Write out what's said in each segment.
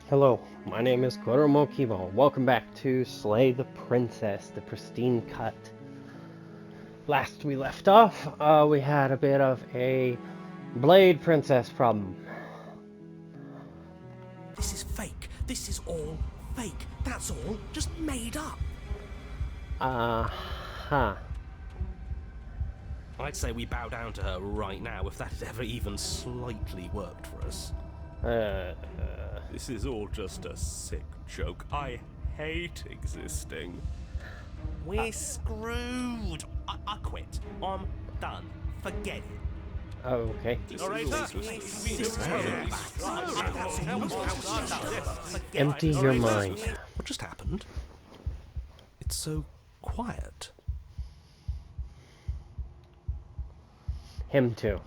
Hello, my name is Koromokimo. Welcome back to Slay the Princess, the pristine cut. Last we left off, we had a bit of a Blade Princess problem. This is fake. This is all fake. That's all. Just made up. I'd say we bow down to her right now if that had ever even slightly worked for us. This is all just a sick joke. I hate existing. We're screwed. I quit. I'm done. Forget it. Okay. Empty your mind. What just happened? It's so quiet. Him too.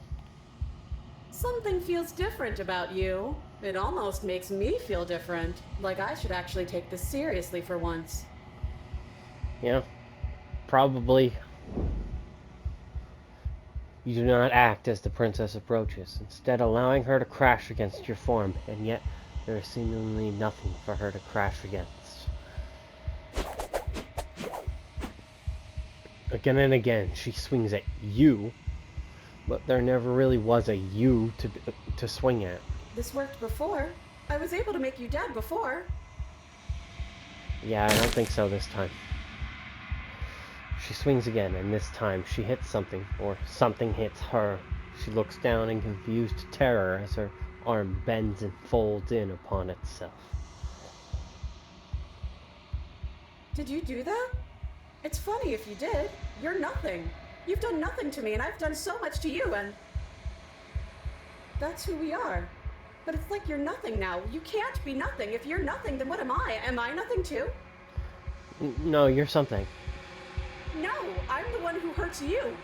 Something feels different about you. It almost makes me feel different. Like I should actually take this seriously for once. Yeah, probably. You do not act as the princess approaches, instead allowing her to crash against your form, and yet there is seemingly nothing for her to crash against. Again and again, she swings at you, but there never really was a you to swing at. This worked before. I was able to make you dead before. Yeah, I don't think so this time. She swings again, and this time she hits something, or something hits her. She looks down in confused terror as her arm bends and folds in upon itself. Did you do that? It's funny if you did. You're nothing. You've done nothing to me, and I've done so much to you, and that's who we are. But it's like you're nothing now. You can't be nothing. If you're nothing, then what am I? Am I nothing too? No, you're something. No, I'm the one who hurts you.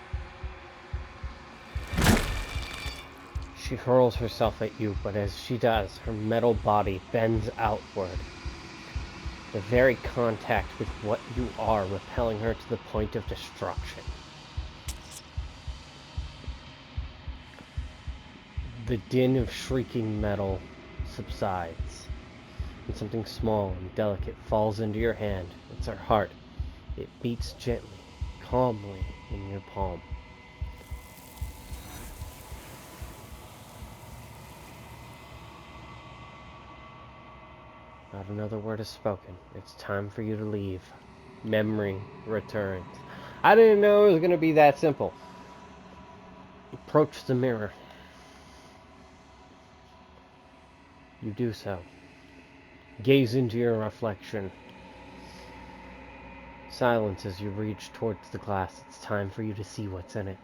She hurls herself at you, but as she does, her metal body bends outward. The very contact with what you are repelling her to the point of destruction. The din of shrieking metal subsides, and something small and delicate falls into your hand. It's her heart. It beats gently, calmly in your palm. Not another word is spoken. It's time for you to leave. Memory returns. I didn't know it was going to be that simple. Approach the mirror. You do so. Gaze into your reflection. Silence as you reach towards the glass. It's time for you to see what's in it.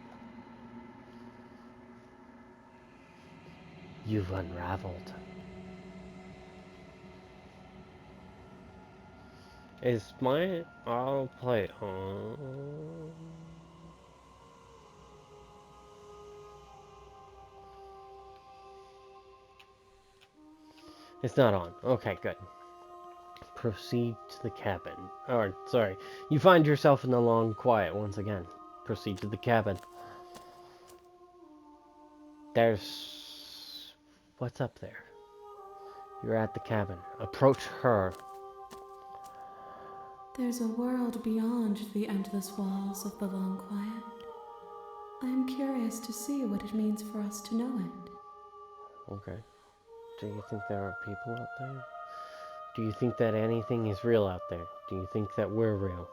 You've unraveled. I'll play it on. It's not on. Okay, good. Proceed to the cabin. Or, sorry. You find yourself in the long quiet once again. Proceed to the cabin. There's... What's up there? You're at the cabin. Approach her. There's a world beyond the endless walls of the long quiet. I am curious to see what it means for us to know it. Okay. Do you think there are people out there? Do you think that anything is real out there? Do you think that we're real?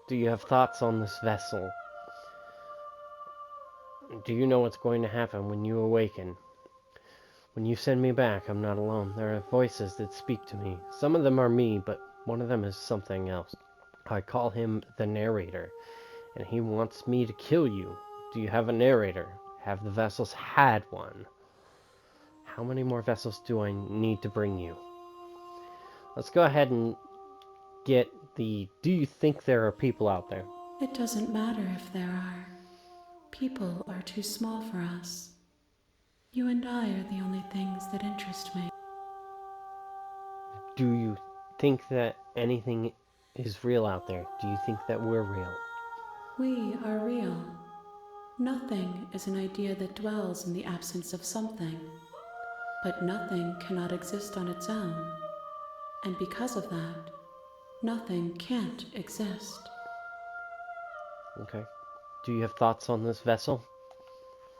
Do you have thoughts on this vessel? Do you know what's going to happen when you awaken? When you send me back, I'm not alone. There are voices that speak to me. Some of them are me, but one of them is something else. I call him the narrator, and he wants me to kill you. Do you have a narrator? Have the vessels had one? How many more vessels do I need to bring you? Let's go ahead and get the... Do you think there are people out there? It doesn't matter if there are. People are too small for us. You and I are the only things that interest me. Do you think that anything is real out there? Do you think that we're real? We are real. Nothing is an idea that dwells in the absence of something. But nothing cannot exist on its own, and because of that, nothing can't exist. Okay. Do you have thoughts on this vessel?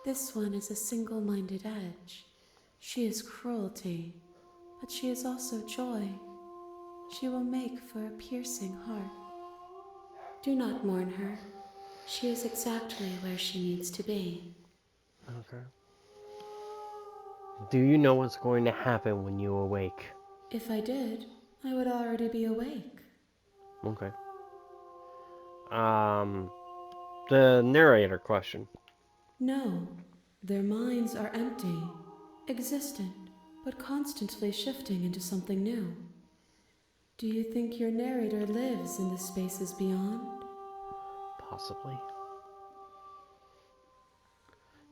This one is a single-minded edge. She is cruelty, but she is also joy. She will make for a piercing heart. Do not mourn her. She is exactly where she needs to be. Okay. Do you know what's going to happen when you awake? If I did, I would already be awake. Okay. The narrator question. No, their minds are empty, existent, but constantly shifting into something new. Do you think your narrator lives in the spaces beyond? Possibly.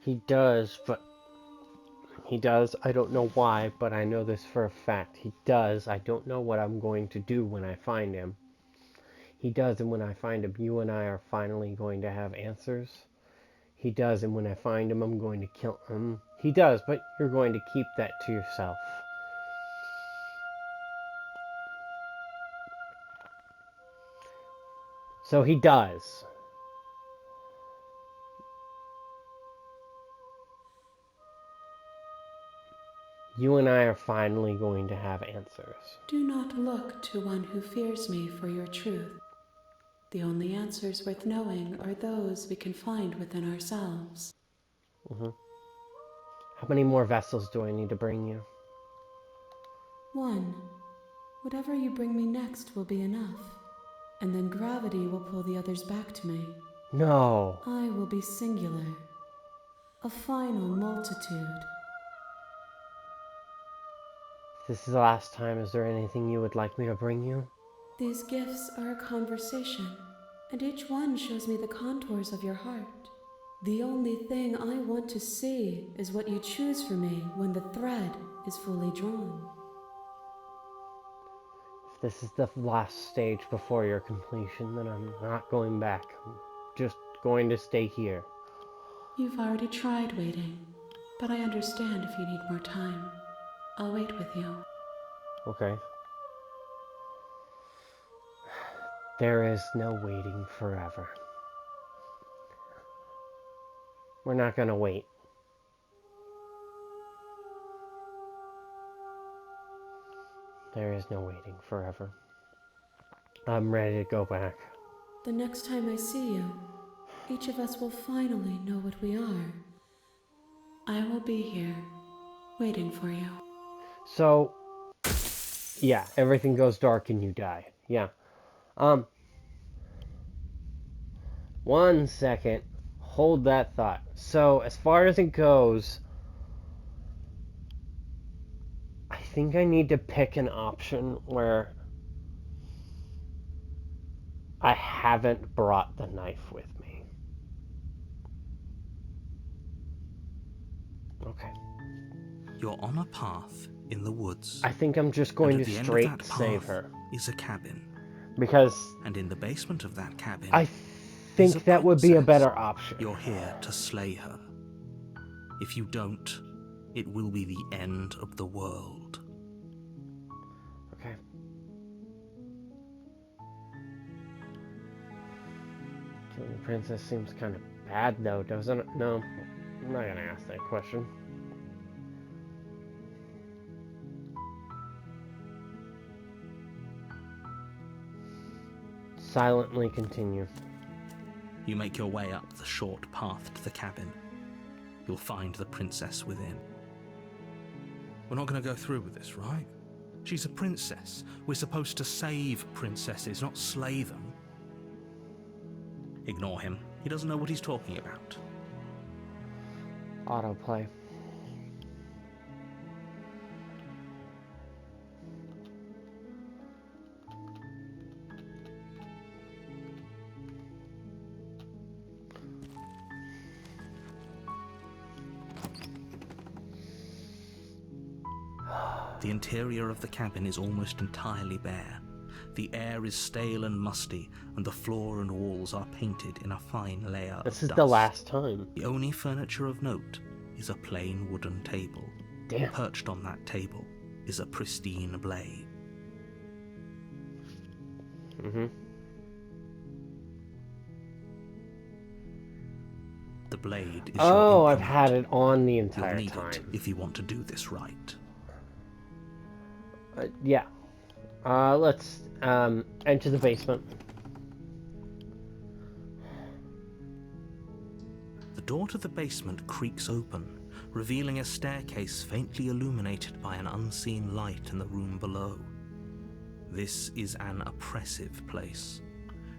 He does, but he does. I don't know why, but I know this for a fact. He does. I don't know what I'm going to do when I find him. He does, and when I find him, you and I are finally going to have answers. He does, and when I find him, I'm going to kill him. He does, but you're going to keep that to yourself. So he does. You and I are finally going to have answers. Do not look to one who fears me for your truth. The only answers worth knowing are those we can find within ourselves. How many more vessels do I need to bring you? 1. Whatever you bring me next will be enough, and then gravity will pull the others back to me. No. I will be singular, a final multitude. This is the last time. Is there anything you would like me to bring you? These gifts are a conversation, and each one shows me the contours of your heart. The only thing I want to see is what you choose for me when the thread is fully drawn. If this is the last stage before your completion, then I'm not going back. I'm just going to stay here. You've already tried waiting, but I understand if you need more time. I'll wait with you. Okay. There is no waiting forever. We're not gonna wait. There is no waiting forever. I'm ready to go back. The next time I see you, each of us will finally know what we are. I will be here, waiting for you. So, yeah, everything goes dark and you die. Yeah. 1 second. Hold that thought. So, as far as it goes, I think I need to pick an option where I haven't brought the knife with me. Okay. You're on a path in the woods. I think I'm just going and to at the straight end of that save path her. is a cabin. Because And in the basement of that cabin I is think a that would be a princess. better option. You're here to slay her. If you don't, it will be the end of the world. Okay. Killing the princess seems kind of bad, though, doesn't it? No, I'm not gonna ask that question. Silently continue. You make your way up the short path to the cabin. You'll find the princess within. We're not going to go through with this, right? She's a princess. We're supposed to save princesses, not slay them. Ignore him. He doesn't know what he's talking about. Autoplay. The interior of the cabin is almost entirely bare. The air is stale and musty, and the floor and walls are painted in a fine layer This of is dust. the last time. The only furniture of note is a plain wooden table. Damn. Perched on that table is a pristine blade. Mm-hmm. The blade is Oh, your I've had implement. it on the You'll entire need time. it if you want to do this right. Yeah. Let's enter the basement. The door to the basement creaks open, revealing a staircase faintly illuminated by an unseen light in the room below. This is an oppressive place.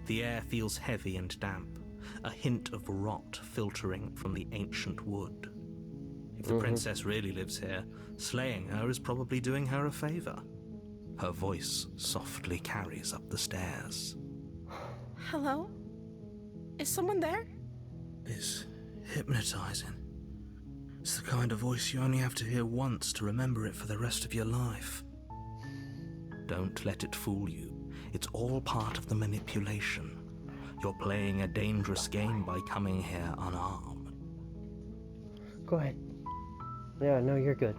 The air feels heavy and damp, a hint of rot filtering from the ancient wood. If the princess really lives here, slaying her is probably doing her a favor. Her voice softly carries up the stairs. Hello? Is someone there? It's hypnotizing. It's the kind of voice you only have to hear once to remember it for the rest of your life. Don't let it fool you. It's all part of the manipulation. You're playing a dangerous game by coming here unarmed. Go ahead. Yeah, no, you're good.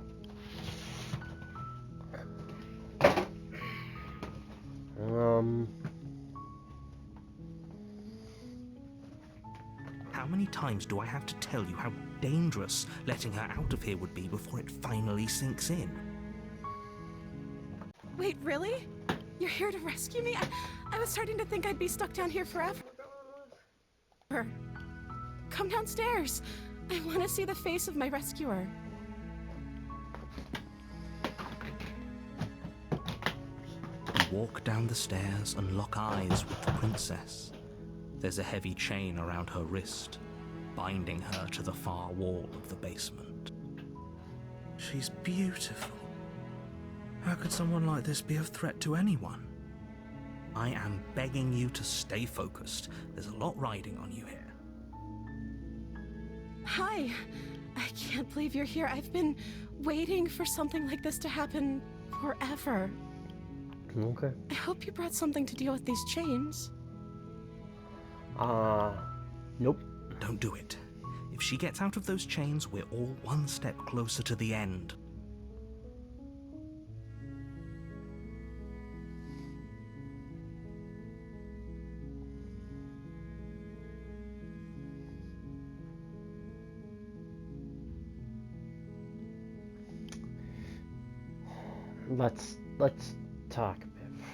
How many times do I have to tell you how dangerous letting her out of here would be before it finally sinks in? Wait, really? You're here to rescue me? I was starting to think I'd be stuck down here forever. Come downstairs. I want to see the face of my rescuer. You walk down the stairs and lock eyes with the princess. There's a heavy chain around her wrist, binding her to the far wall of the basement. She's beautiful. How could someone like this be a threat to anyone? I am begging you to stay focused. There's a lot riding on you here. Hi. I can't believe you're here. I've been waiting for something like this to happen forever. Okay. I hope you brought something to deal with these chains. Nope. Don't do it. If she gets out of those chains, we're all one step closer to the end. Let's talk a bit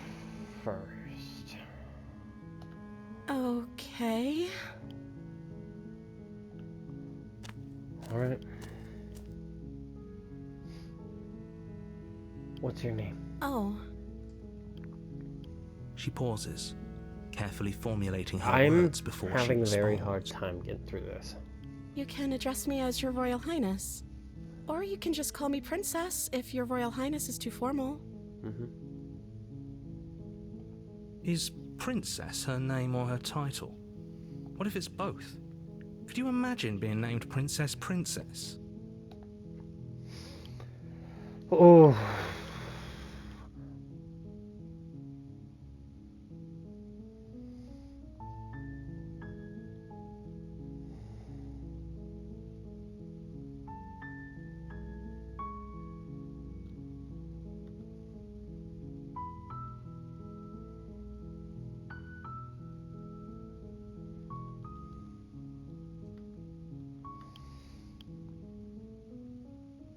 first. Okay. All right. What's your name? Oh, She pauses, carefully formulating her I'm words before she having a very responds. hard time getting through this. you can address me as Your Royal Highness. Or you can just call me Princess if Your Royal Highness is too formal. Is Princess her name or her title? What if it's both? Could you imagine being named Princess? Oh.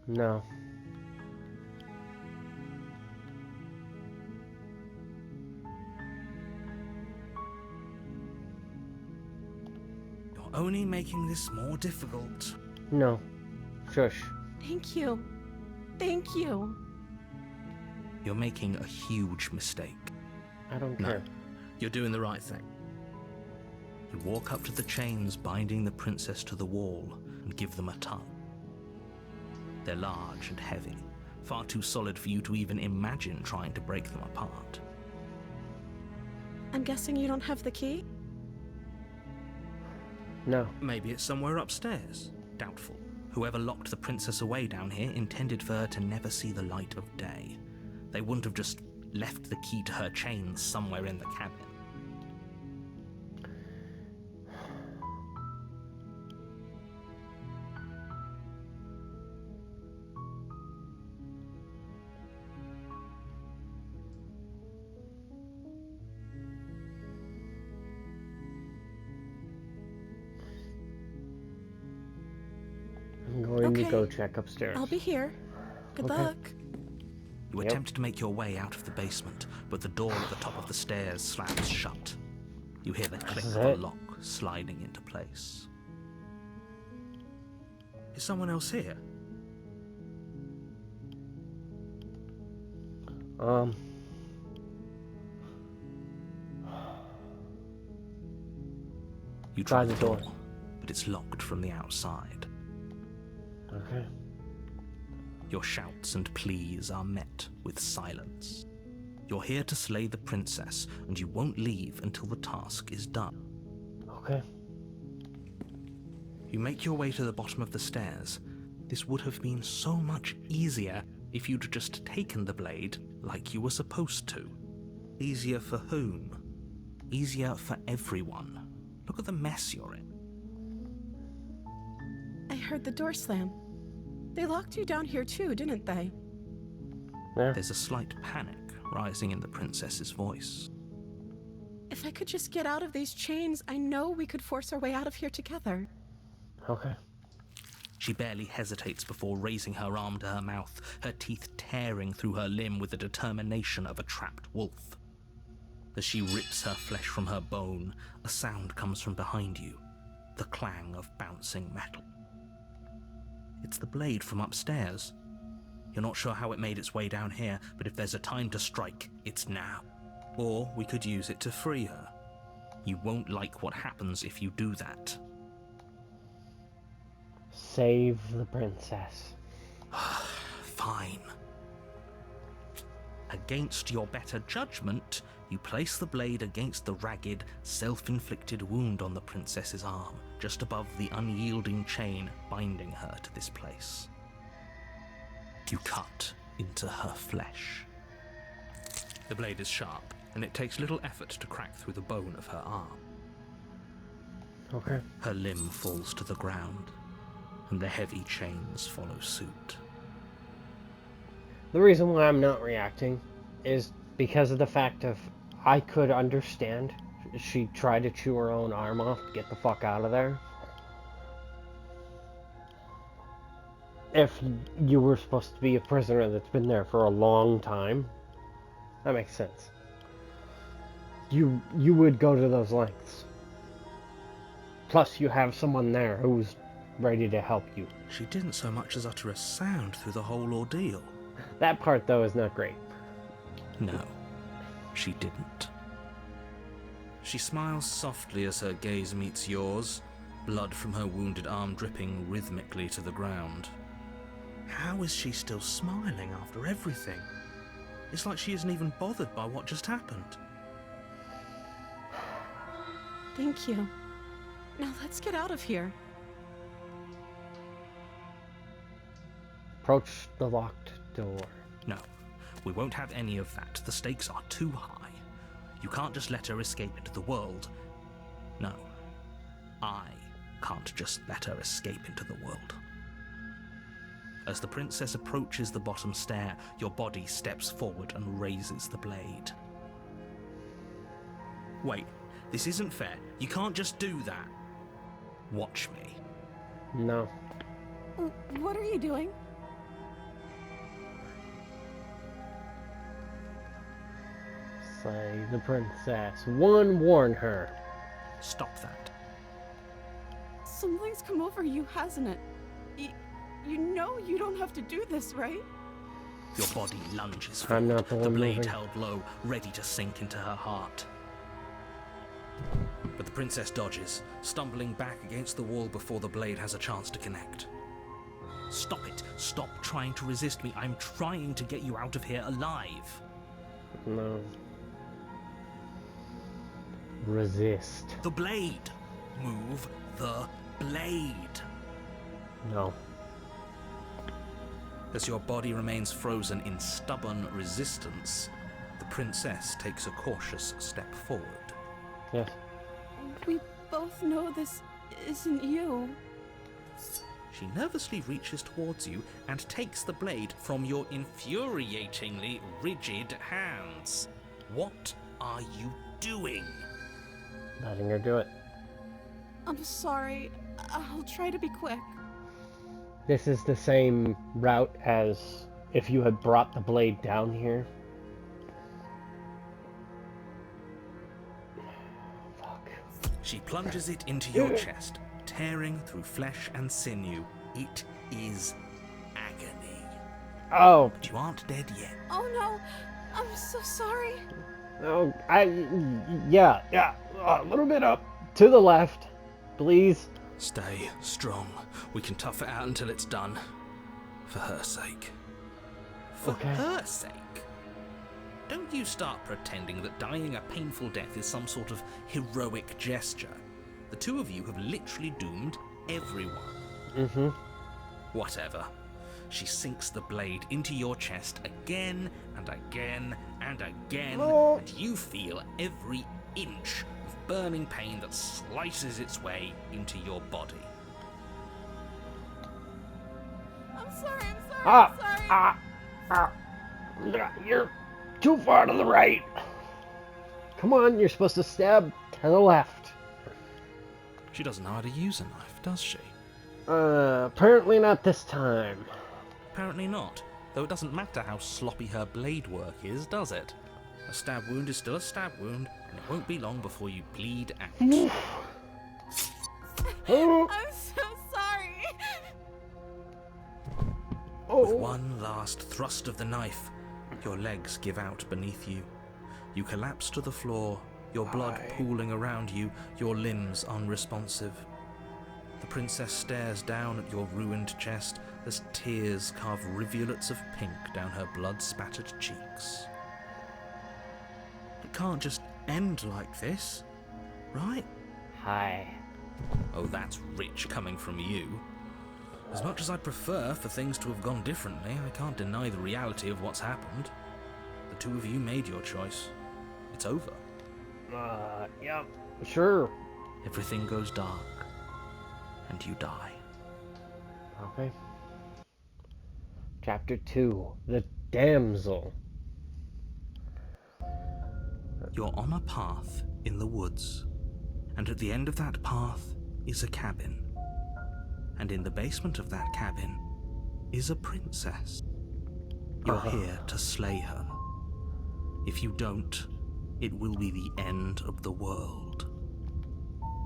No. You're only making this more difficult. No. Shush. Thank you. Thank you. You're making a huge mistake. I don't No, care. you're doing the right thing. You walk up to the chains binding the princess to the wall and give them a tug. They're large and heavy, far too solid for you to even imagine trying to break them apart. I'm guessing you don't have the key? No. Maybe it's somewhere upstairs. Doubtful. Whoever locked the princess away down here intended for her to never see the light of day. They wouldn't have just left the key to her chains somewhere in the cabin. to Okay. go check upstairs. I'll be here. Good Okay. luck. You Yep. attempt to make your way out of the basement, but the door at the top of the stairs slams shut. You hear the click is of a it. lock sliding into place. Is someone else here? You try the door, but it's locked from the outside. Okay. Your shouts and pleas are met with silence. You're here to slay the princess, and you won't leave until the task is done. Okay. You make your way to the bottom of the stairs. This would have been so much easier if you'd just taken the blade like you were supposed to. Easier for whom? Easier for everyone. Look at the mess you're in. I heard the door slam. They locked you down here too, didn't they? There. There's a slight panic rising in the princess's voice. If I could just get out of these chains, I know we could force our way out of here together. Okay. She barely hesitates before raising her arm to her mouth, her teeth tearing through her limb with the determination of a trapped wolf. As she rips her flesh from her bone, a sound comes from behind you, the clang of bouncing metal. It's the blade from upstairs. You're not sure how it made its way down here, but if there's a time to strike, it's now. Or we could use it to free her. You won't like what happens if you do that. Save the princess. Fine. Against your better judgment, you place the blade against the ragged, self-inflicted wound on the princess's arm, just above the unyielding chain binding her to this place. You cut into her flesh. The blade is sharp, and it takes little effort to crack through the bone of her arm. Okay. Her limb falls to the ground, and the heavy chains follow suit. The reason why I'm not reacting is because of the fact of I could understand she tried to chew her own arm off to get the fuck out of there. If you were supposed to be a prisoner that's been there for a long time, that makes sense. You would go to those lengths. Plus, you have someone there who's ready to help you. She didn't so much as utter a sound through the whole ordeal. That part, though, is not great. No, she didn't. She smiles softly as her gaze meets yours, blood from her wounded arm dripping rhythmically to the ground. How is she still smiling after everything? It's like she isn't even bothered by what just happened. Thank you. Now let's get out of here. Approach the locked door. No, we won't have any of that. The stakes are too high. You can't just let her escape into the world. No, I can't just let her escape into the world. As the princess approaches the bottom stair, your body steps forward and raises the blade. Wait, this isn't fair. You can't just do that. Watch me. No. What are you doing? Slay the princess. Warn her. Stop that. Something's come over you, hasn't it? You know you don't have to do this, right? Your body lunges I'm forward, not the the one blade moving. held low, ready to sink into her heart. But the princess dodges, stumbling back against the wall before the blade has a chance to connect. Stop it. Stop trying to resist me. I'm trying to get you out of here alive. No. Resist. The blade. Move the blade. No. As your body remains frozen in stubborn resistance, the princess takes a cautious step forward. Yes. We both know this isn't you. She nervously reaches towards you and takes the blade from your infuriatingly rigid hands. What are you doing? Letting her do it. I'm sorry. I'll try to be quick. This is the same route as if you had brought the blade down here. Fuck. She plunges it into your chest, tearing through flesh and sinew. It is agony. Oh, But you aren't dead yet. Oh no, I'm so sorry. oh, yeah, a little bit up to the left, please. Stay strong. We can tough it out until it's done. For her sake. For Okay. her sake? Don't you start pretending that dying a painful death is some sort of heroic gesture. The two of you have literally doomed everyone. Mm-hmm. Whatever. She sinks the blade into your chest again and again and again, and you feel every inch of burning pain that slices its way into your body. I'm sorry, I'm sorry. You're too far to the right. Come on, you're supposed to stab to the left. She doesn't know how to use a knife, does she? Apparently not this time. Apparently not, though it doesn't matter how sloppy her blade work is, does it? A stab wound is still a stab wound, and it won't be long before you bleed out. Oh, I'm so sorry. With one last thrust of the knife, your legs give out beneath you. You collapse to the floor, your blood pooling around you, your limbs unresponsive. The princess stares down at your ruined chest as tears carve rivulets of pink down her blood-spattered cheeks. It can't just end like this, right? Hi. Oh, that's rich coming from you. As much as I'd prefer for things to have gone differently, I can't deny the reality of what's happened. The two of you made your choice. It's over. Yep, sure. Everything goes dark, and you die. Okay. Chapter 2, The Damsel. You're on a path in the woods, and at the end of that path is a cabin. And in the basement of that cabin is a princess. You're here to slay her. If you don't, it will be the end of the world.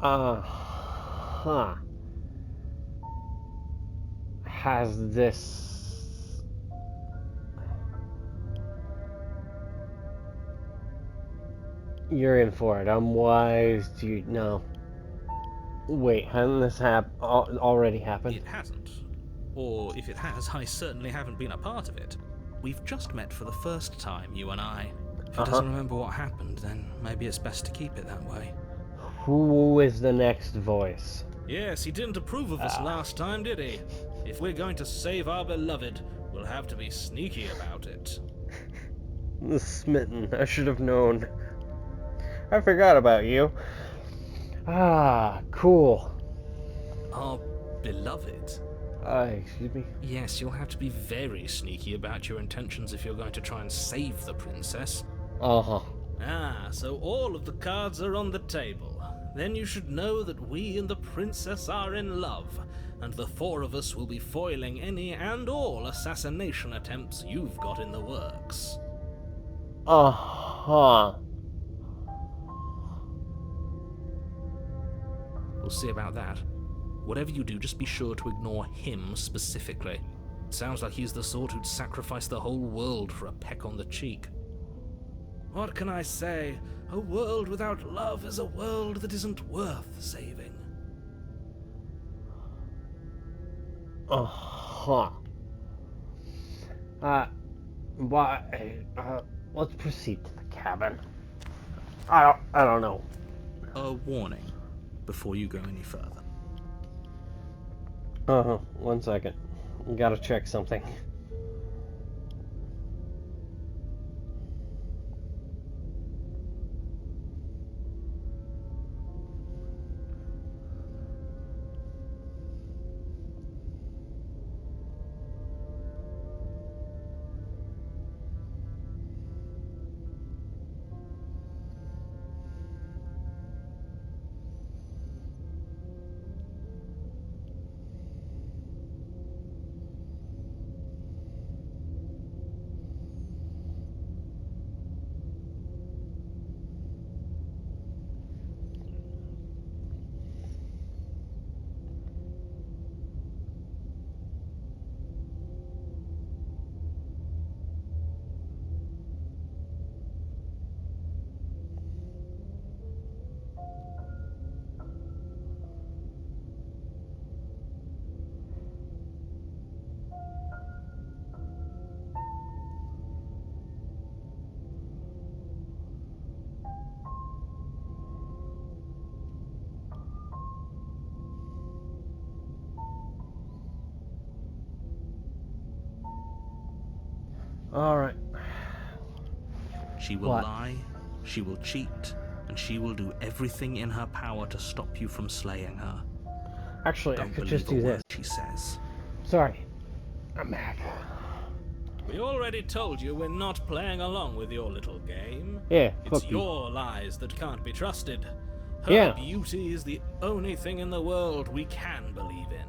Huh. Has this... You're in for it. I'm wise to you. No. Wait, hasn't this already happened? It hasn't. Or if it has, I certainly haven't been a part of it. We've just met for the first time, you and I. If he doesn't remember what happened, then maybe it's best to keep it that way. Who is the next voice? Yes, he didn't approve of us last time, did he? If we're going to save our beloved, we'll have to be sneaky about it. The smitten. I should have known. I forgot about you. Cool. Our beloved? Excuse me? Yes, you'll have to be very sneaky about your intentions if you're going to try and save the princess. Uh-huh. So all of the cards are on the table. Then you should know that we and the princess are in love, and the four of us will be foiling any and all assassination attempts you've got in the works. Uh-huh. We'll see about that. Whatever you do, just be sure to ignore him specifically. It sounds like he's the sort who'd sacrifice the whole world for a peck on the cheek. What can I say? A world without love is a world that isn't worth saving. Uh-huh. Let's proceed to the cabin. I don't know. A warning before you go any further. Uh-huh. 1 second. Gotta check something. Alright. She will What? lie, she will cheat, and she will do everything in her power to stop you from slaying her. Actually, I Don't could believe just a do word this. she says. Sorry. I'm back. We already told you we're not playing along with your little game. Yeah, It's fuck you. your lies that can't be trusted. Her Yeah. beauty is the only thing in the world we can believe in.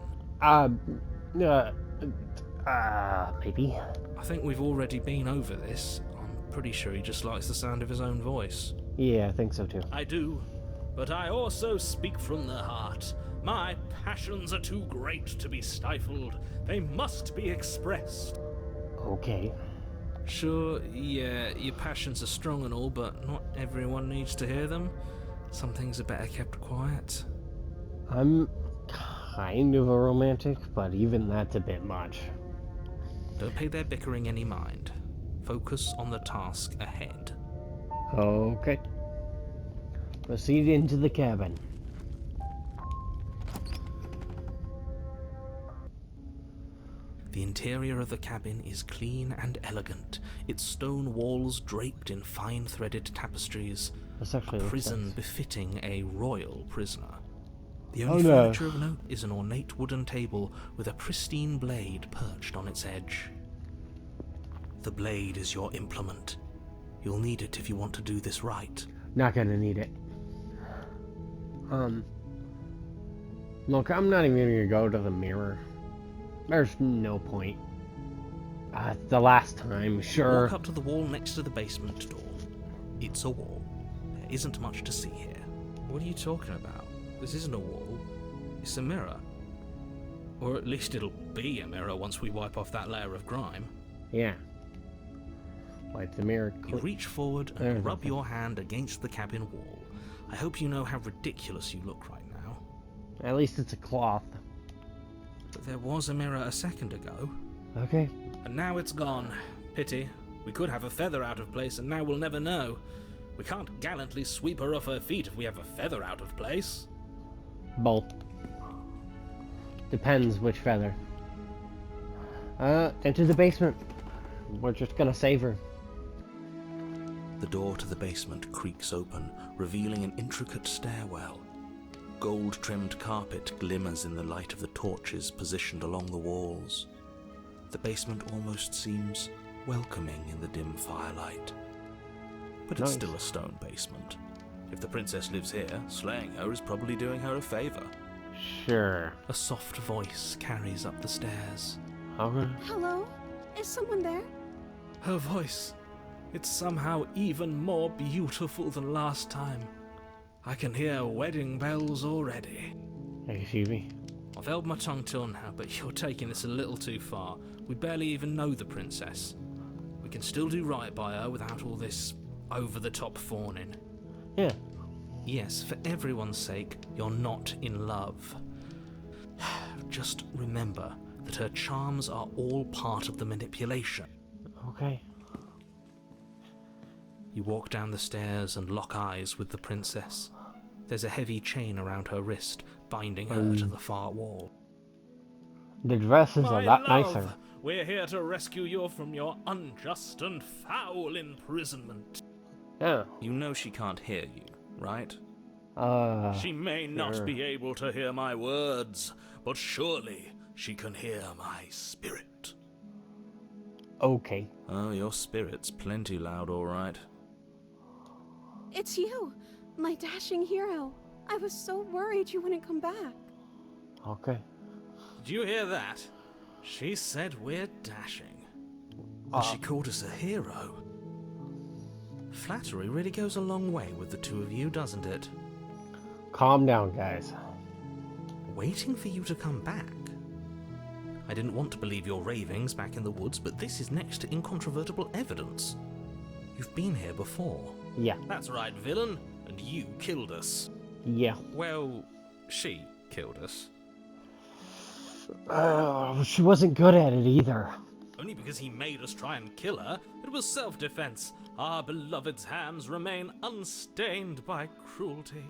Maybe. I think we've already been over this. I'm pretty sure he just likes the sound of his own voice. Yeah, I think so too. I do, but I also speak from the heart. My passions are too great to be stifled. They must be expressed. Okay. Sure, yeah, your passions are strong and all, but not everyone needs to hear them. Some things are better kept quiet. I'm kind of a romantic, but even that's a bit much. Don't pay their bickering any mind. Focus on the task ahead. Okay. Proceed into the cabin. The interior of the cabin is clean and elegant, its stone walls draped in fine threaded tapestries, This a actually looks prison nice. befitting a royal prisoner. The Oh, only no. furniture of note is an ornate wooden table with a pristine blade perched on its edge. The blade is your implement. You'll need it if you want to do this right. Not gonna need it. Look, I'm not even gonna go to the mirror. There's no point. The last time, sure. Walk up to the wall next to the basement door. It's a wall. There isn't much to see here. What are you talking about? This isn't a wall. It's a mirror. Or at least it'll be a mirror once we wipe off that layer of grime. Yeah. Wipe the mirror You clean. reach forward There's and rub nothing. your hand against the cabin wall. I hope you know how ridiculous you look right now. At least it's a cloth. But there was a mirror a second ago. Okay. And now it's gone. Pity. We could have a feather out of place, and now we'll never know. We can't gallantly sweep her off her feet if we have a feather out of place. Both. Depends which feather. Into the basement. We're just gonna save her. The door to the basement creaks open, revealing an intricate stairwell. Gold-trimmed carpet glimmers in the light of the torches positioned along the walls. The basement almost seems welcoming in the dim firelight. But it's Nice. still a stone basement. If the princess lives here, slaying her is probably doing her a favor. Sure. A soft voice carries up the stairs. Okay. Hello? Is someone there? Her voice. It's somehow even more beautiful than last time. I can hear wedding bells already. Excuse me. I've held my tongue till now, but you're taking this a little too far. We barely even know the princess. We can still do right by her without all this over-the-top fawning. Yeah. Yes, for everyone's sake, you're not in love. Just remember that her charms are all part of the manipulation. Okay. You walk down the stairs and lock eyes with the princess. There's a heavy chain around her wrist, binding her to the far wall. The dress is a My lot love, nicer. we're here to rescue you from your unjust and foul imprisonment. Yeah. You know she can't hear you, right? She may not sure. be able to hear my words, but surely she can hear my spirit. Okay. Oh, your spirit's plenty loud, all right. It's you, my dashing hero. I was so worried you wouldn't come back. Okay. Did you hear that? She said we're dashing. And she called us a hero. Flattery really goes a long way with the two of you, doesn't it? Calm down, guys. Waiting for you to come back. I didn't want to believe your ravings back in the woods, but this is next to incontrovertible evidence. You've been here before. Yeah. That's right, villain. And you killed us. Yeah. Well, she killed us. She wasn't good at it either. Only because he made us try and kill her. It was self-defense. Our beloved's hands remain unstained by cruelty.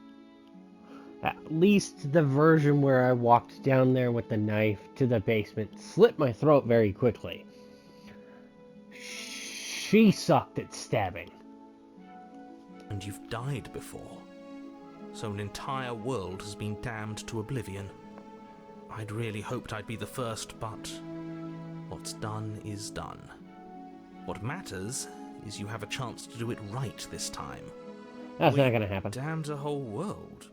At least the version where I walked down there with the knife to the basement slit my throat very quickly. She sucked at stabbing. And you've died before. So an entire world has been damned to oblivion. I'd really hoped I'd be the first, but what's done is done. What matters is you have a chance to do it right this time. That's not gonna happen. Damned a whole world.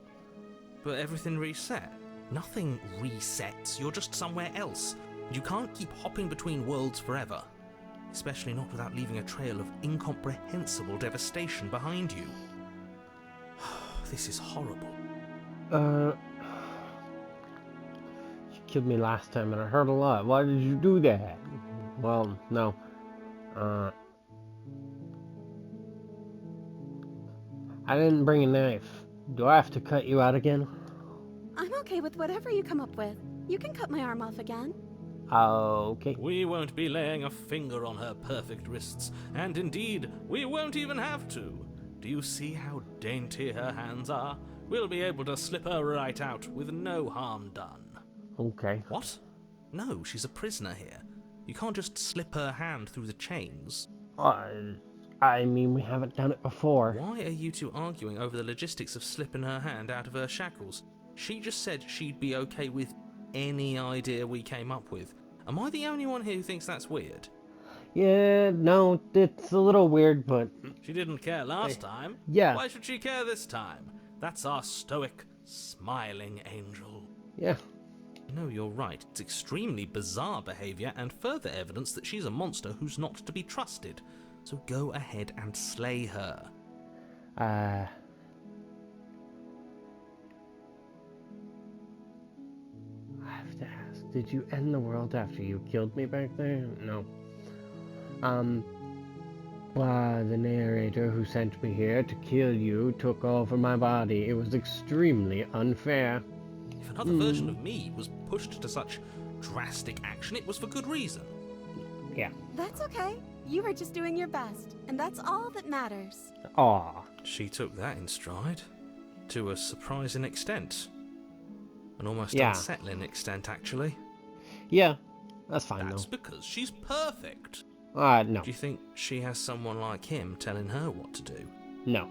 But everything reset. Nothing resets. You're just somewhere else. You can't keep hopping between worlds forever. Especially not without leaving a trail of incomprehensible devastation behind you. This is horrible. You killed me last time and it hurt a lot. Why did you do that? Well, no. I didn't bring a knife. Do I have to cut you out again? I'm okay with whatever you come up with. You can cut my arm off again. Okay. We won't be laying a finger on her perfect wrists, and indeed, we won't even have to. Do you see how dainty her hands are? We'll be able to slip her right out with no harm done. Okay. What? No, she's a prisoner here. You can't just slip her hand through the chains. I mean, we haven't done it before. Why are you two arguing over the logistics of slipping her hand out of her shackles? She just said she'd be okay with any idea we came up with. Am I the only one here who thinks that's weird? Yeah, no, it's a little weird, but... She didn't care last time. Yeah. Why should she care this time? That's our stoic, smiling angel. Yeah. No, you're right. It's extremely bizarre behavior and further evidence that she's a monster who's not to be trusted. So go ahead and slay her. I have to ask, did you end the world after you killed me back there? No. The narrator who sent me here to kill you took over my body. It was extremely unfair. If another version of me was pushed to such drastic action, it was for good reason. Yeah. That's okay. You were just doing your best, and that's all that matters. Aw. She took that in stride. To a surprising extent. An almost Yeah. unsettling extent, actually. Yeah, that's fine That's though. because she's perfect. No. Do you think she has someone like him telling her what to do? No.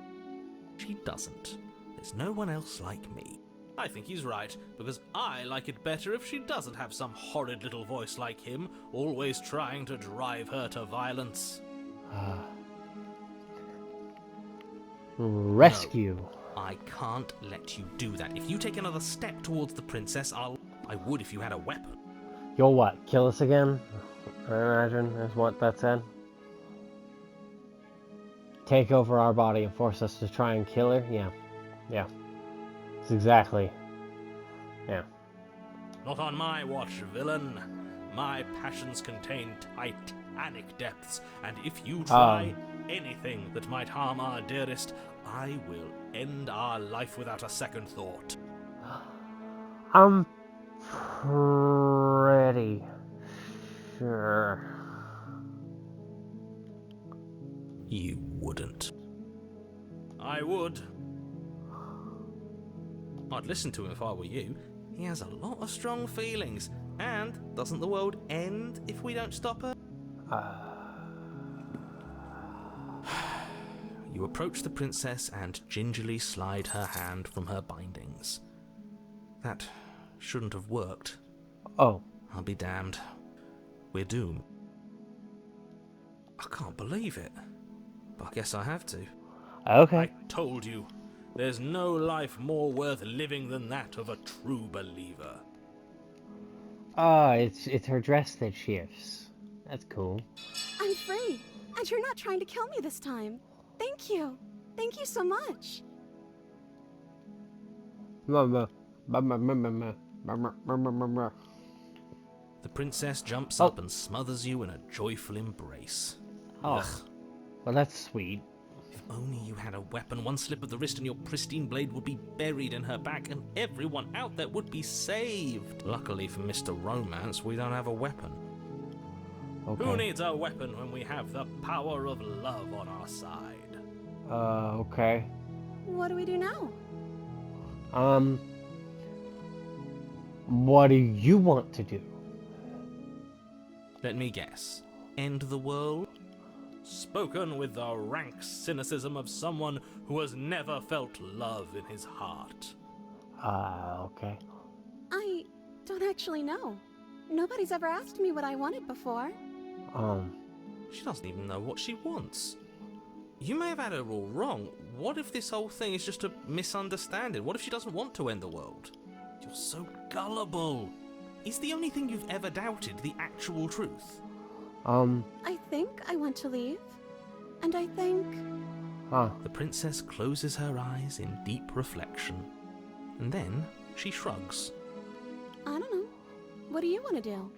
She doesn't. There's no one else like me. I think he's right, because I like it better if she doesn't have some horrid little voice like him, always trying to drive her to violence. Rescue. I can't let you do that. If you take another step towards the princess, I would if you had a weapon. You'll what, kill us again? I imagine is what that said. Take over our body and force us to try and kill her? Yeah. Yeah. It's exactly. Yeah. Not on my watch, villain. My passions contain titanic depths, and if you try anything that might harm our dearest, I will end our life without a second thought. I'm pretty sure. You wouldn't. I would. I'd listen to him if I were you. He has a lot of strong feelings. And doesn't the world end if we don't stop her? You approach the princess and gingerly slide her hand from her bindings. That shouldn't have worked. Oh. I'll be damned. We're doomed. I can't believe it. But I guess I have to. Okay. I told you. There's no life more worth living than that of a true believer. It's her dress that shifts. That's cool. I'm free, and you're not trying to kill me this time. Thank you. Thank you so much. The princess jumps up and smothers you in a joyful embrace. Oh. Ugh. Well, that's sweet. If only you had a weapon, one slip of the wrist and your pristine blade would be buried in her back and everyone out there would be saved. Luckily for Mr. Romance, we don't have a weapon. Okay. Who needs a weapon when we have the power of love on our side? Okay. What do we do now? What do you want to do? Let me guess. End the world? spoken with the rank cynicism of someone who has never felt love in his heart. Okay. I don't actually know. Nobody's ever asked me what I wanted before. She doesn't even know what she wants. You may have had her all wrong. What if this whole thing is just a misunderstanding? What if she doesn't want to end the world? You're so gullible. Is the only thing you've ever doubted the actual truth? I think I want to leave. And I think... The princess closes her eyes in deep reflection. And then she shrugs. I don't know. What do you want to do?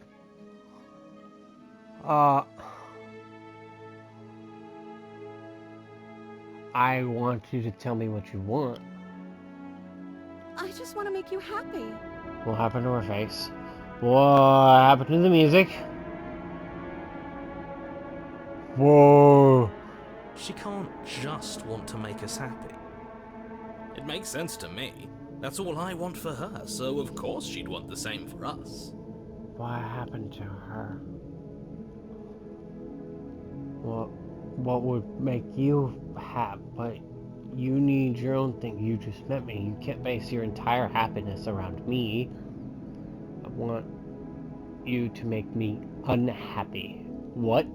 I want you to tell me what you want. I just want to make you happy. What happened to her face? What happened to the music? Whoa. She can't just want to make us happy. It makes sense to me. That's all I want for her, so of course she'd want the same for us. What happened to her? What would make you happy? But you need your own thing. You just met me. You can't base your entire happiness around me. I want you to make me unhappy. What?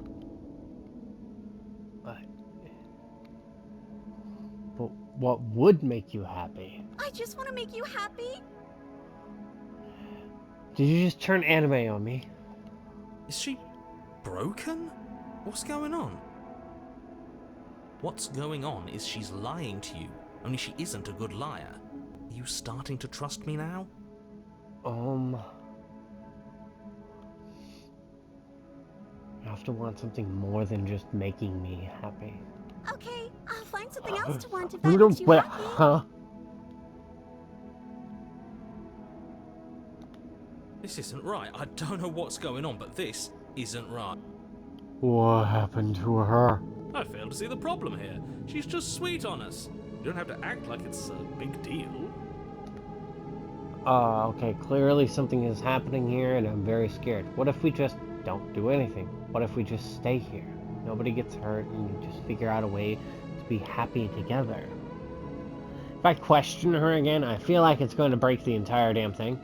But what would make you happy? I just want to make you happy. Did you just turn anime on me? Is she broken? What's going on? What's going on is she's lying to you, only she isn't a good liar. Are you starting to trust me now? You have to want something more than just making me happy. Okay, I'll find something else to want if that makes you happy. Huh? This isn't right. I don't know what's going on, but this isn't right. What happened to her? I fail to see the problem here. She's just sweet on us. You don't have to act like it's a big deal. Okay, clearly something is happening here and I'm very scared. What if we just don't do anything? What if we just stay here? Nobody gets hurt and we just figure out a way to be happy together. If I question her again, I feel like it's going to break the entire damn thing.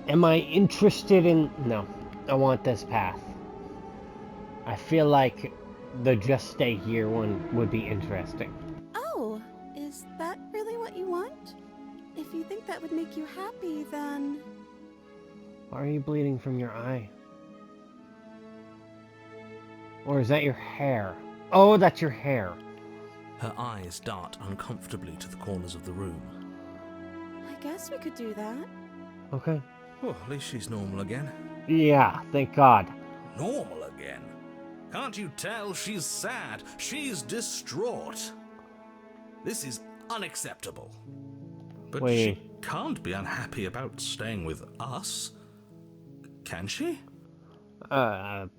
Am I interested in... No, I want this path. I feel like the just stay here one would be interesting. Oh, is that really what you want? If you think that would make you happy, then... Why are you bleeding from your eye? Or is that your hair? Oh, that's your hair. Her eyes dart uncomfortably to the corners of the room. I guess we could do that. Okay. Oh, at least she's normal again. Yeah, thank God. Normal again? Can't you tell she's sad? She's distraught. This is unacceptable. But Wait. she can't be unhappy about staying with us. Can she? Well,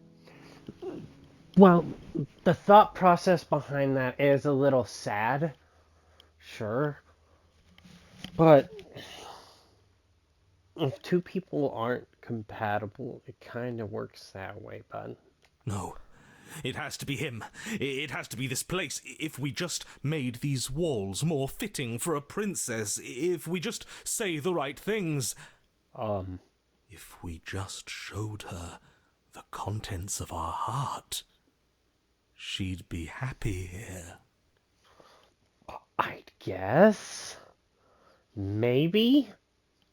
the thought process behind that is a little sad. Sure. But if two people aren't compatible, it kind of works that way, bud. No. It has to be him. It has to be this place. If we just made these walls more fitting for a princess, if we just say the right things. If we just showed her the contents of our heart, she'd be happy here. I guess? Maybe?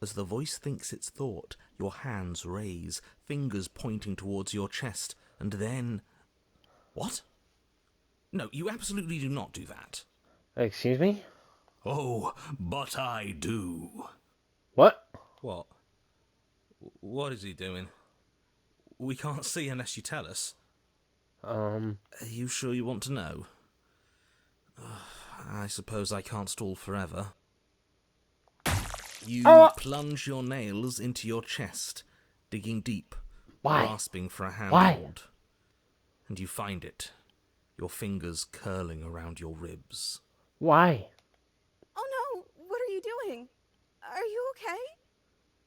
As the voice thinks its thought, your hands raise, fingers pointing towards your chest, and then... What? No, you absolutely do not do that. Excuse me? Oh, but I do. What? What? What is he doing? We can't see unless you tell us. Are you sure you want to know? I suppose I can't stall forever. You Oh! plunge your nails into your chest, digging deep, Why? grasping for a Why? handhold. And you find it, your fingers curling around your ribs. Why? Oh no, what are you doing? Are you okay?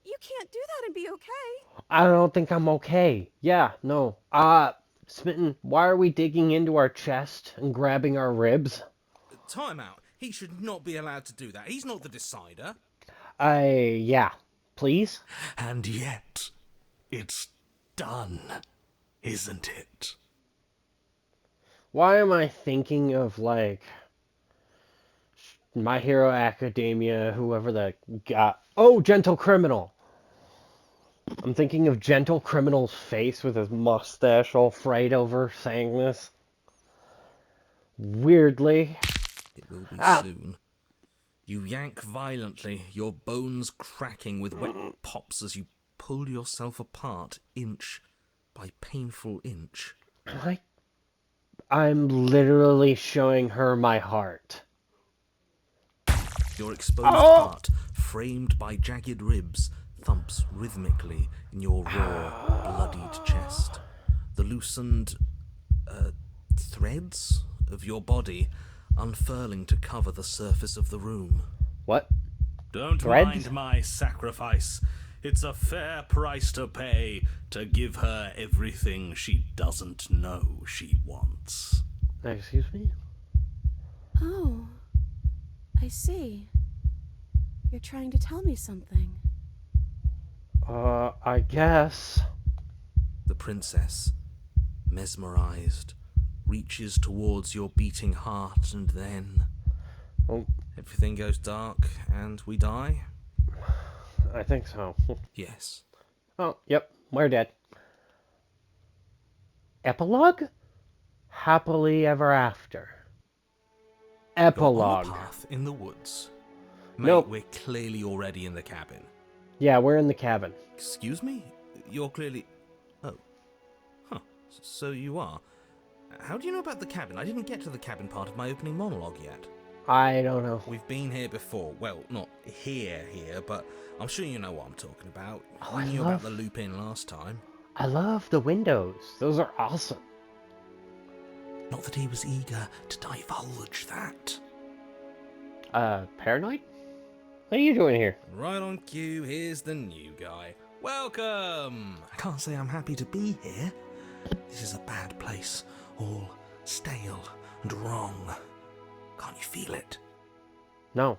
You can't do that and be okay. I don't think I'm okay. Yeah, no. Smitten, why are we digging into our chest and grabbing our ribs? Time out. He should not be allowed to do that. He's not the decider. Yeah. Please? And yet, it's done, isn't it? Why am I thinking of, like, My Hero Academia, whoever the guy... Oh, Gentle Criminal! I'm thinking of Gentle Criminal's face with his mustache all frayed over saying this. Weirdly. It will be Ah. soon. You yank violently, your bones cracking with wet pops as you pull yourself apart inch by painful inch. I'm literally showing her my heart. Your exposed heart, framed by jagged ribs, thumps rhythmically in your raw, bloodied chest. The loosened threads of your body unfurling to cover the surface of the room. What? Don't Threads? mind my sacrifice. It's a fair price to pay to give her everything she doesn't know she wants. Excuse me? Oh, I see. You're trying to tell me something. I guess. The princess, mesmerized, reaches towards your beating heart, and then Oh, everything goes dark and we die? I think so. Yes. Oh, yep, we're dead. Epilogue? Happily ever after. You're Epilogue. on a path in the woods. Mate, Nope. we're clearly already in the cabin. Yeah, we're in the cabin. Excuse me? You're clearly... Oh. Huh. So you are. How do you know about the cabin? I didn't get to the cabin part of my opening monologue yet. I don't know. We've been here before. Well, not here, but I'm sure you know what I'm talking about. Oh, You I knew love- about the loop in last time. I love the windows. Those are awesome. Not that he was eager to divulge that. Paranoid? What are you doing here? Right on cue, here's the new guy. Welcome! I can't say I'm happy to be here. This is a bad place. All stale and wrong. Can't you feel it? No.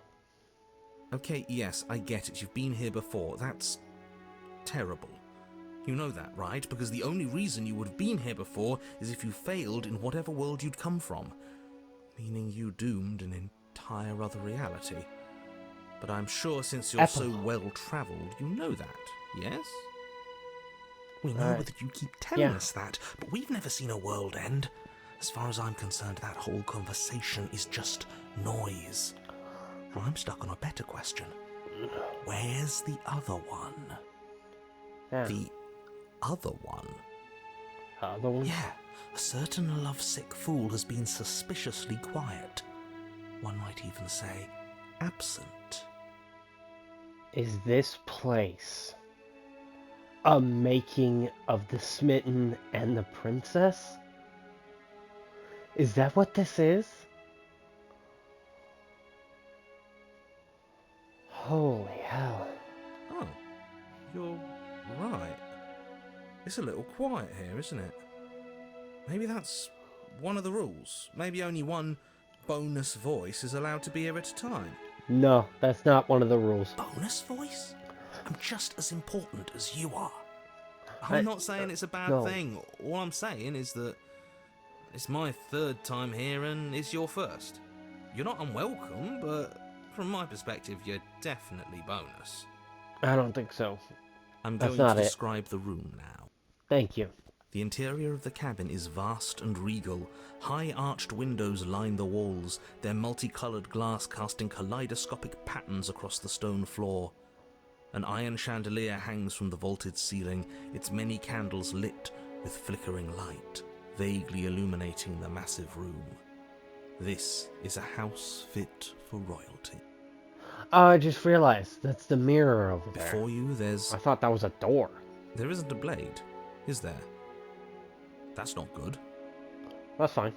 Okay, yes, I get it. You've been here before. That's terrible. You know that, right? Because the only reason you would have been here before is if you failed in whatever world you'd come from. Meaning you doomed an entire other reality. But I'm sure since you're so well-travelled, you know that, yes? We know that you keep telling us that, but we've never seen a world end. As far as I'm concerned, that whole conversation is just noise. Well, I'm stuck on a better question. Where's the other one? Yeah. The other one? Other one? Yeah, a certain lovesick fool has been suspiciously quiet. One might even say, absent. Is this place a making of the Smitten and the Princess? Is that what this is? Holy hell. Oh, you're right. It's a little quiet here, isn't it? Maybe that's one of the rules. Maybe only one bonus voice is allowed to be here at a time. No, that's not one of the rules. Bonus voice? I'm just as important as you are. I'm not saying it's a bad no. thing. All I'm saying is that it's my third time here and it's your first. You're not unwelcome, but from my perspective, you're definitely bonus. I don't think so. I'm That's going not to it. describe the room now. Thank you. The interior of the cabin is vast and regal. High arched windows line the walls, their multicolored glass casting kaleidoscopic patterns across the stone floor. An iron chandelier hangs from the vaulted ceiling, its many candles lit with flickering light, vaguely illuminating the massive room. This is a house fit for royalty. Oh, I just realized that's the mirror over there. Before you, there's... I thought that was a door. There isn't a blade, is there? That's not good. That's fine.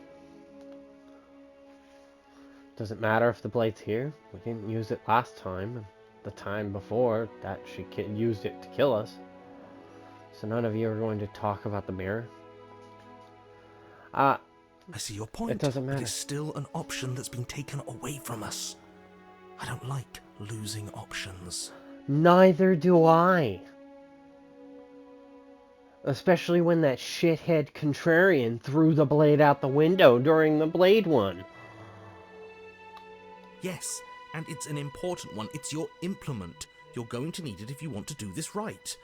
Doesn't matter if the blade's here. We didn't use it last time, and the time before that she used it to kill us. So none of you are going to talk about the mirror. I see your point. It doesn't matter. But it's still an option that's been taken away from us. I don't like losing options. Neither do I. Especially when that shithead contrarian threw the blade out the window during the blade one. Yes, and it's an important one. It's your implement. You're going to need it if you want to do this right.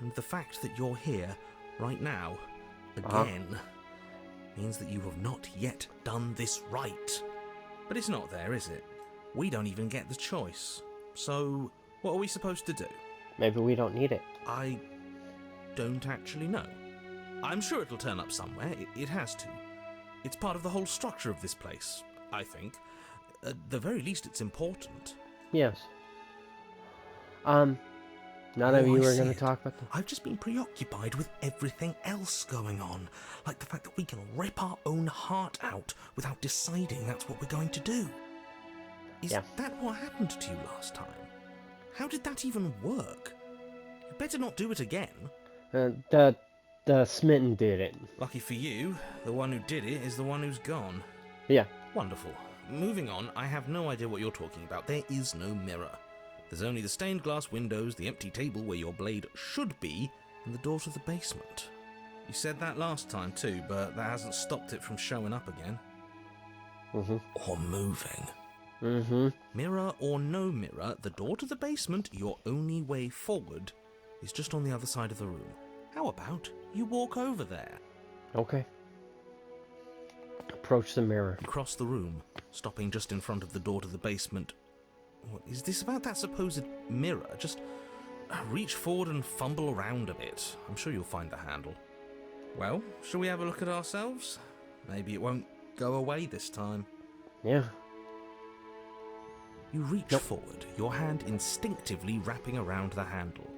And the fact that you're here, right now, again, means that you have not yet done this right. But it's not there, is it? We don't even get the choice. So, what are we supposed to do? Maybe we don't need it. I don't actually know. I'm sure it'll turn up somewhere. It has to. It's part of the whole structure of this place, I think. At the very least, it's important. Yes. None of you are going to talk about the... I've just been preoccupied with everything else going on. Like the fact that we can rip our own heart out without deciding that's what we're going to do. Is that what happened to you last time? How did that even work? You better not do it again. The smitten did it. Lucky for you, the one who did it is the one who's gone. Yeah. Wonderful. Moving on, I have no idea what you're talking about. There is no mirror. There's only the stained glass windows, the empty table where your blade should be, and the door to the basement. You said that last time too, but that hasn't stopped it from showing up again. Or moving. Mirror or no mirror, the door to the basement, your only way forward, is just on the other side of the room. How about you walk over there? Okay. Approach the mirror. You cross the room, stopping just in front of the door to the basement. What is this about that supposed mirror? Just reach forward and fumble around a bit. I'm sure you'll find the handle. Well, shall we have a look at ourselves? Maybe it won't go away this time. Yeah. You reach forward, your hand instinctively wrapping around the handle.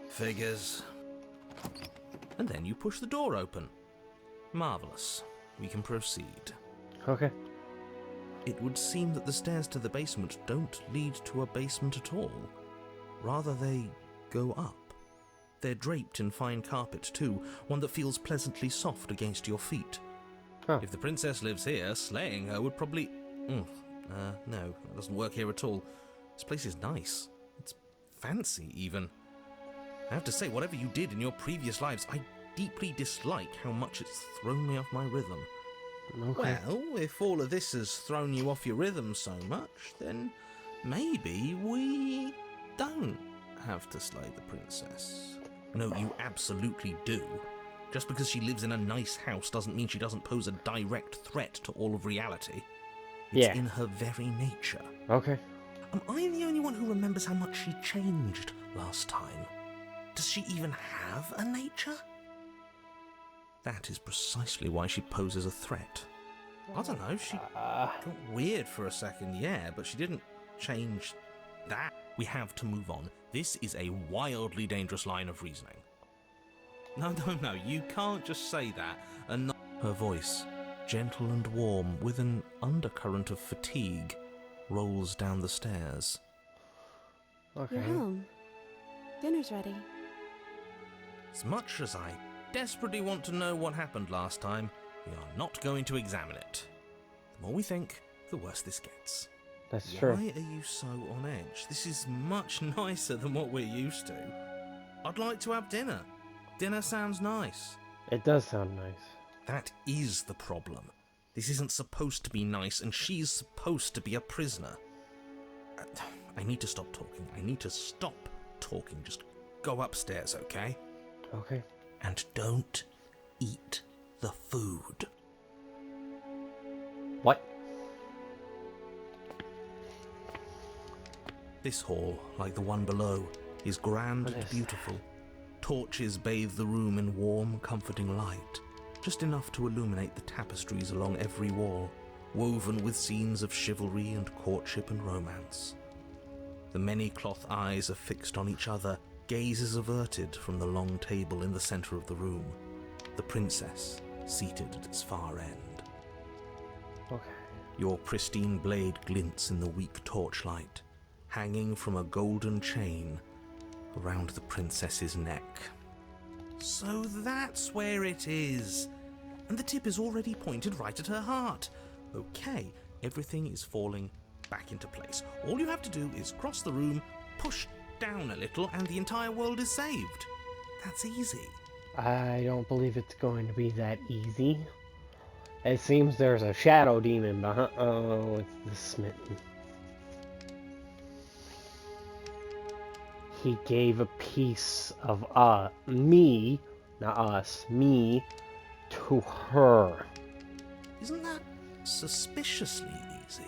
Figures. And then you push the door open. Marvellous. We can proceed. Okay. It would seem that the stairs to the basement don't lead to a basement at all. Rather, they go up. They're draped in fine carpet too, one that feels pleasantly soft against your feet. Huh. If the princess lives here, slaying her would probably... no, that doesn't work here at all. This place is nice. It's fancy, even. I have to say, whatever you did in your previous lives, I deeply dislike how much it's thrown me off my rhythm. Okay. Well, if all of this has thrown you off your rhythm so much, then maybe we don't have to slay the princess. No, you absolutely do. Just because she lives in a nice house doesn't mean she doesn't pose a direct threat to all of reality. It's in her very nature. Okay. Am I the only one who remembers how much she changed last time? Does she even have a nature? That is precisely why she poses a threat. I don't know, she got weird for a second, yeah, but she didn't change that. We have to move on. This is a wildly dangerous line of reasoning. No, you can't just say that and not... Her voice, gentle and warm, with an undercurrent of fatigue, rolls down the stairs. Okay. You're home. Dinner's ready. As much as I desperately want to know what happened last time, we are not going to examine it. The more we think, the worse this gets. That's true. Why are you so on edge? This is much nicer than what we're used to. I'd like to have dinner. Dinner sounds nice. It does sound nice. That is the problem. This isn't supposed to be nice, and she's supposed to be a prisoner. I need to stop talking. I need to stop talking. Just go upstairs, okay? Okay. And don't eat the food. What? This hall, like the one below, is grand and beautiful. Torches bathe the room in warm, comforting light. just enough to illuminate the tapestries along every wall, woven with scenes of chivalry and courtship and romance. The many cloth eyes are fixed on each other, gazes averted from the long table in the centre of the room, the princess seated at its far end. Okay. Your pristine blade glints in the weak torchlight, hanging from a golden chain around the princess's neck. So that's where it is. And the tip is already pointed right at her heart. Okay, everything is falling back into place. All you have to do is cross the room, push down a little, and the entire world is saved. That's easy. I don't believe it's going to be that easy. It seems there's a shadow demon behind. Oh, it's the smitten. He gave a piece of me, not us, me, to her. Isn't that suspiciously easy?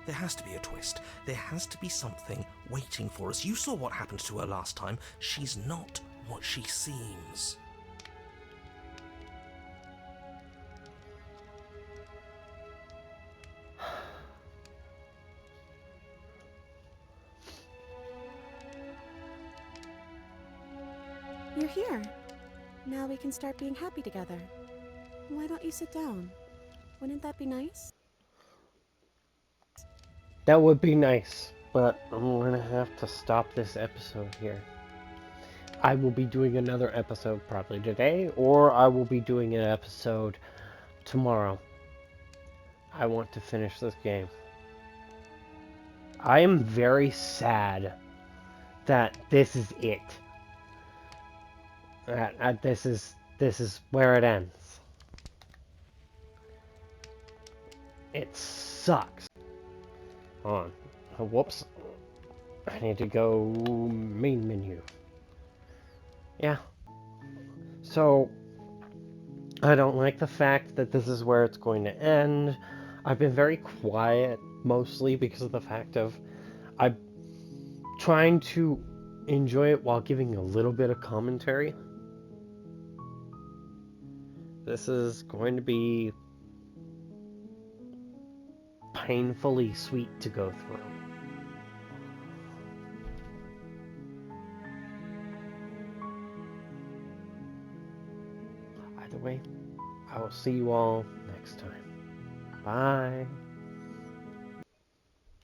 There has to be a twist. There has to be something waiting for us. You saw what happened to her last time. She's not what she seems. You're here. Now we can start being happy together. Why don't you sit down? Wouldn't that be nice? That would be nice, but I'm going to have to stop this episode here. I will be doing another episode probably today, or I will be doing an episode tomorrow. I want to finish this game. I am very sad that this is it. This is where it ends. It sucks. Hold on. Oh, whoops. I need to go main menu. Yeah. So, I don't like the fact that this is where it's going to end. I've been very quiet, mostly because of the fact of I'm trying to enjoy it while giving a little bit of commentary. This is going to be painfully sweet to go through. Either way, I will see you all next time. Bye.